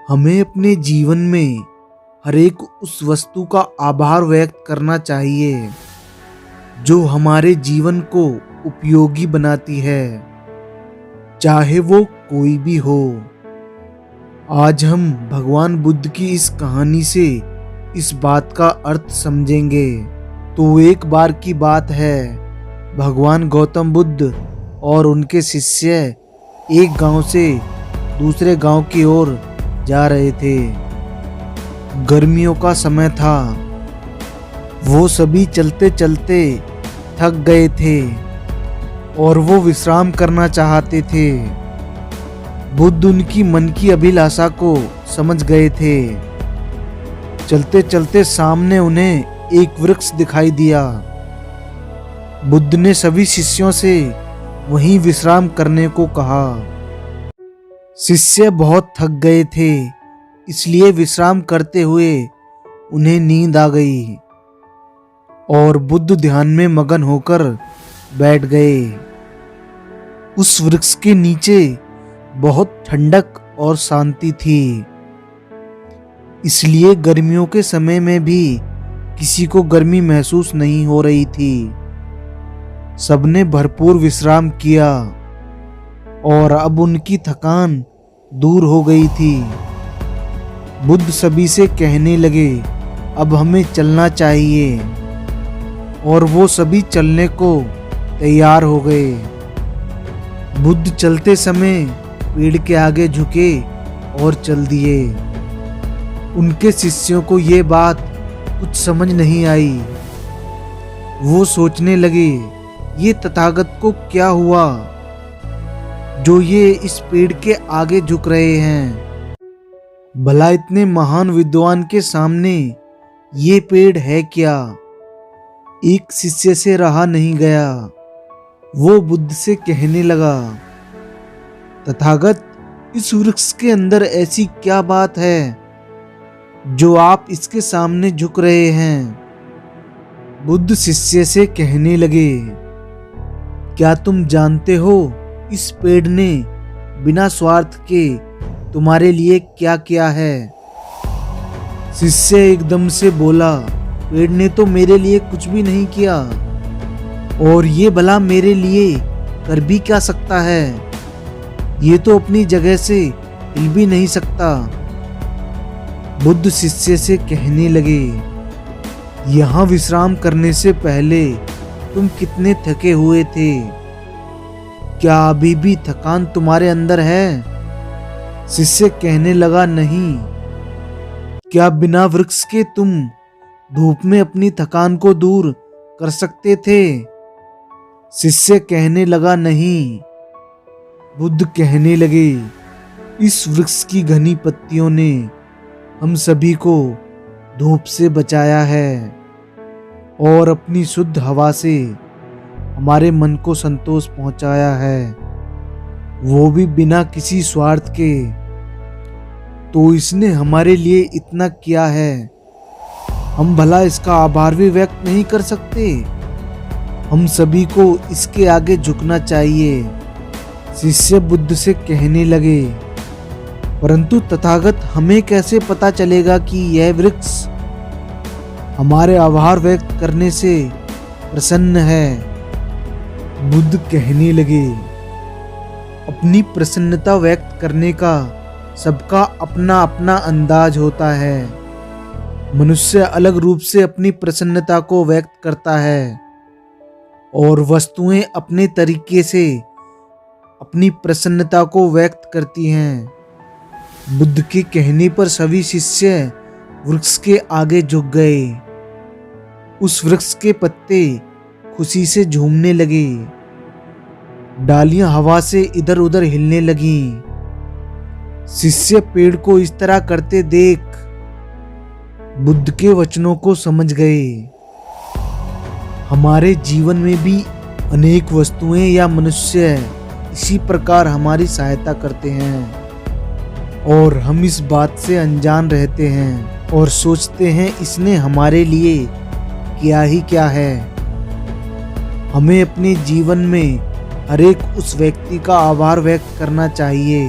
हमें अपने जीवन में हर एक उस वस्तु का आभार व्यक्त करना चाहिए जो हमारे जीवन को उपयोगी बनाती है, चाहे वो कोई भी हो। आज हम भगवान बुद्ध की इस कहानी से इस बात का अर्थ समझेंगे। तो एक बार की बात है, भगवान गौतम बुद्ध और उनके शिष्य एक गांव से दूसरे गांव की ओर जा रहे थे। गर्मियों का समय था। वो सभी चलते चलते थक गए थे और वो विश्राम करना चाहते थे। बुद्ध उनकी मन की अभिलाषा को समझ गए थे। चलते चलते सामने उन्हें एक वृक्ष दिखाई दिया। बुद्ध ने सभी शिष्यों से वहीं विश्राम करने को कहा। शिष्य बहुत थक गए थे, इसलिए विश्राम करते हुए उन्हें नींद आ गई और बुद्ध ध्यान में मगन होकर बैठ गए। उस वृक्ष के नीचे बहुत ठंडक और शांति थी, इसलिए गर्मियों के समय में भी किसी को गर्मी महसूस नहीं हो रही थी। सबने भरपूर विश्राम किया और अब उनकी थकान दूर हो गई थी। बुद्ध सभी से कहने लगे, अब हमें चलना चाहिए, और वो सभी चलने को तैयार हो गए। बुद्ध चलते समय पेड़ के आगे झुके और चल दिए। उनके शिष्यों को ये बात कुछ समझ नहीं आई। वो सोचने लगे, ये तथागत को क्या हुआ जो ये इस पेड़ के आगे झुक रहे हैं? भला इतने महान विद्वान के सामने ये पेड़ है क्या? एक शिष्य से रहा नहीं गया। वो बुद्ध से कहने लगा, तथागत, इस वृक्ष के अंदर ऐसी क्या बात है जो आप इसके सामने झुक रहे हैं? बुद्ध शिष्य से कहने लगे, क्या तुम जानते हो इस पेड़ ने बिना स्वार्थ के तुम्हारे लिए क्या किया है? शिष्य एकदम से बोला, पेड़ ने तो मेरे लिए कुछ भी नहीं किया, और ये भला मेरे लिए कर भी क्या सकता है? ये तो अपनी जगह से हिल भी नहीं सकता। बुद्ध शिष्य से कहने लगे, यहाँ विश्राम करने से पहले तुम कितने थके हुए थे? क्या अभी भी थकान तुम्हारे अंदर है? शिष्य कहने लगा, नहीं। क्या बिना वृक्ष के तुम धूप में अपनी थकान को दूर कर सकते थे? शिष्य कहने लगा, नहीं। बुद्ध कहने लगे, इस वृक्ष की घनी पत्तियों ने हम सभी को धूप से बचाया है और अपनी शुद्ध हवा से हमारे मन को संतोष पहुंचाया है, वो भी बिना किसी स्वार्थ के। तो इसने हमारे लिए इतना किया है, हम भला इसका आभार भी व्यक्त नहीं कर सकते? हम सभी को इसके आगे झुकना चाहिए। शिष्य बुद्ध से कहने लगे, परंतु तथागत, हमें कैसे पता चलेगा कि यह वृक्ष हमारे आभार व्यक्त करने से प्रसन्न है? बुद्ध कहने लगे, अपनी प्रसन्नता व्यक्त करने का सबका अपना अपना अंदाज होता है। मनुष्य अलग रूप से अपनी प्रसन्नता को व्यक्त करता है और वस्तुएं अपने तरीके से अपनी प्रसन्नता को व्यक्त करती हैं। बुद्ध के कहने पर सभी शिष्य वृक्ष के आगे झुक गए। उस वृक्ष के पत्ते खुशी से झूमने लगे, डालियां हवा से इधर उधर हिलने लगीं। शिष्य पेड़ को इस तरह करते देख बुद्ध के वचनों को समझ गए। हमारे जीवन में भी अनेक वस्तुएं या मनुष्य इसी प्रकार हमारी सहायता करते हैं और हम इस बात से अनजान रहते हैं और सोचते हैं इसने हमारे लिए किया ही क्या है। हमें अपने जीवन में हर एक उस व्यक्ति का आभार व्यक्त करना चाहिए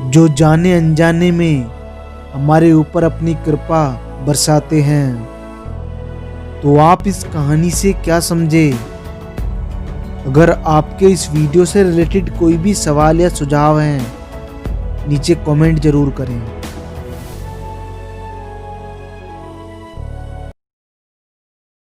जो जाने अनजाने में हमारे ऊपर अपनी कृपा बरसाते हैं। तो आप इस कहानी से क्या समझे? अगर आपके इस वीडियो से रिलेटेड कोई भी सवाल या सुझाव हैं, नीचे कमेंट जरूर करें।